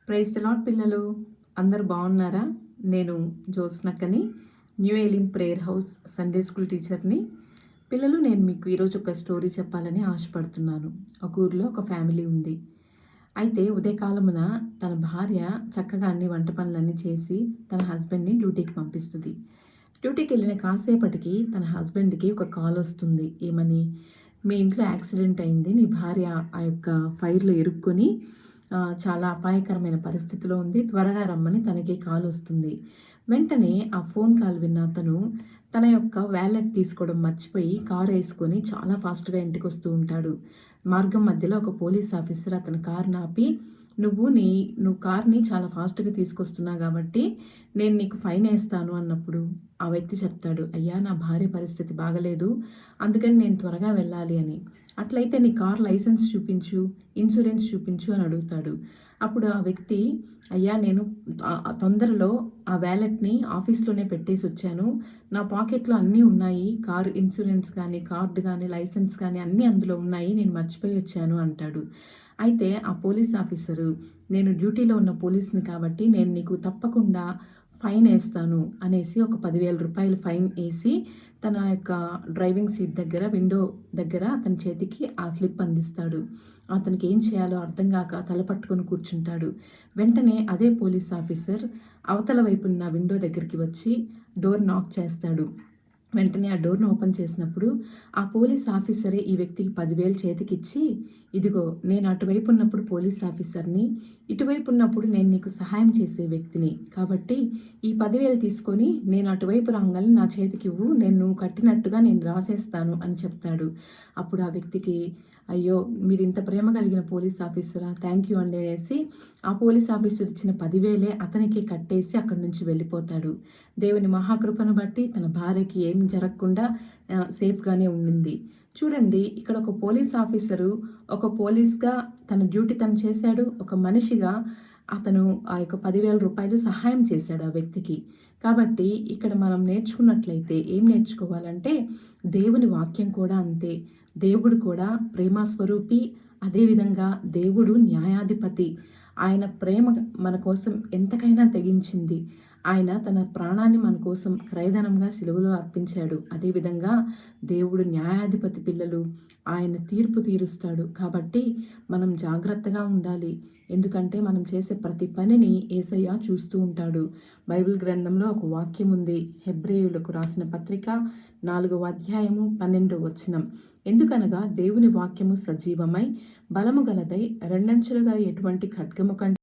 Praise the lord పిల్లలు అందరూ బాగున్నారా? నేను జ్యోత్స్నక్కని, New Elim Prayer House Sunday school టీచర్ని. పిల్లలు, నేను మీకు ఈరోజు ఒక స్టోరీ చెప్పాలని ఆశపడుతున్నాను. ఒక ఊరిలో ఒక ఫ్యామిలీ ఉంది. అయితే ఉదయకాలమున తన భార్య చక్కగా అన్ని వంట పనులన్నీ చేసి తన హస్బెండ్ని డ్యూటీకి పంపిస్తుంది. డ్యూటీకి వెళ్ళిన కాసేపటికి తన హస్బెండ్కి ఒక కాల్ వస్తుంది. ఏమని? మీ ఇంట్లో యాక్సిడెంట్ అయింది, నీ భార్య ఆ యొక్క ఫైర్లో ఇరుక్కొని చాలా అపాయకరమైన పరిస్థితిలో ఉంది, త్వరగా రమ్మని తనకి కాల్ వస్తుంది. వెంటనే ఆ ఫోన్ కాల్ విన్న అతను తన యొక్క వ్యాలెట్ తీసుకోవడం మర్చిపోయి కారు వేసుకొని చాలా ఫాస్ట్గా ఇంటికి వస్తూ ఉంటాడు. మార్గం మధ్యలో ఒక పోలీస్ ఆఫీసర్ అతని కారుని ఆపి, నువ్వు కార్ని చాలా ఫాస్ట్గా తీసుకొస్తున్నావు కాబట్టి నేను నీకు ఫైన్ వేస్తాను అన్నప్పుడు ఆ వ్యక్తి చెప్తాడు, అయ్యా నా భార్య పరిస్థితి బాగలేదు, అందుకని నేను త్వరగా వెళ్ళాలి అని. అట్లయితే నీ కార్ లైసెన్స్ చూపించు, ఇన్సూరెన్స్ చూపించు అని అడుగుతాడు. అప్పుడు ఆ వ్యక్తి, అయ్యా నేను తొందరలో ఆ వ్యాలెట్ని ఆఫీస్లోనే పెట్టేసి వచ్చాను, నా పాకెట్లో అన్నీ ఉన్నాయి, కారు ఇన్సూరెన్స్ కానీ కార్డు కానీ లైసెన్స్ కానీ అన్నీ అందులో ఉన్నాయి, నేను మర్చిపోయి వచ్చాను అంటాడు. అయితే ఆ పోలీస్ ఆఫీసరు, నేను డ్యూటీలో ఉన్న పోలీస్ని కాబట్టి నేను నీకు తప్పకుండా ఫైన్ వేస్తాను అనేసి ఒక 10,000 రూపాయలు ఫైన్ వేసి తన యొక్క డ్రైవింగ్ సీట్ దగ్గర విండో దగ్గర అతని చేతికి ఆ స్లిప్ అందిస్తాడు. అతనికి ఏం చేయాలో అర్థం కాక తలపట్టుకొని కూర్చుంటాడు. వెంటనే అదే పోలీస్ ఆఫీసర్ అవతల వైపున్న విండో దగ్గరికి వచ్చి డోర్ నాక్ చేస్తాడు. వెంటనే ఆ డోర్ను ఓపెన్ చేసినప్పుడు ఆ పోలీస్ ఆఫీసరే ఈ వ్యక్తికి 10,000 చేతికిచ్చి, ఇదిగో నేను అటువైపు ఉన్నప్పుడు పోలీస్ ఆఫీసర్ని, ఇటువైపు ఉన్నప్పుడు నేను నీకు సహాయం చేసే వ్యక్తిని, కాబట్టి ఈ 10,000 తీసుకొని నేను అటువైపు రాగానే నా చేతికి ఇవ్వు, నేను కట్టినట్టుగా నేను రాసేస్తాను అని చెప్తాడు. అప్పుడు ఆ వ్యక్తికి, అయ్యో మీరు ఇంత ప్రేమ కలిగిన పోలీస్ ఆఫీసరా, థ్యాంక్ యూ అండి అనేసి ఆ పోలీస్ ఆఫీసర్ ఇచ్చిన 10,000 అతనికి కట్టేసి అక్కడి నుంచి వెళ్ళిపోతాడు. దేవుని మహాకృపను బట్టి తన భార్యకి ఏం జరగకుండా సేఫ్గానే ఉండింది. చూడండి, ఇక్కడ ఒక పోలీస్ ఆఫీసరు ఒక పోలీస్గా తన డ్యూటీ తను చేశాడు, ఒక మనిషిగా అతను ఆ యొక్క 10,000 రూపాయలు సహాయం చేశాడు ఆ వ్యక్తికి. కాబట్టి ఇక్కడ మనం నేర్చుకున్నట్లయితే ఏం నేర్చుకోవాలంటే, దేవుని వాక్యం కూడా అంతే. దేవుడు కూడా ప్రేమస్వరూపి, అదేవిధంగా దేవుడు న్యాయాధిపతి. ఆయన ప్రేమ మన కోసం ఎంతకైనా తెగించింది. ఆయన తన ప్రాణాన్ని మన కోసం క్రయధనంగా సిలువలో అర్పించాడు. అదేవిధంగా దేవుడు న్యాయాధిపతి పిల్లలు, ఆయన తీర్పు తీరుస్తాడు. కాబట్టి మనం జాగ్రత్తగా ఉండాలి. ఎందుకంటే మనం చేసే ప్రతి పనిని యేసయ్య చూస్తూ ఉంటాడు. బైబిల్ గ్రంథంలో ఒక వాక్యం ఉంది, హెబ్రేయులకు రాసిన పత్రిక 4వ అధ్యాయము 12వ వచనం. ఎందుకనగా దేవుని వాక్యము సజీవమై బలము గలదై రెండంచులుగా ఎటువంటి ఖడ్గము కంటే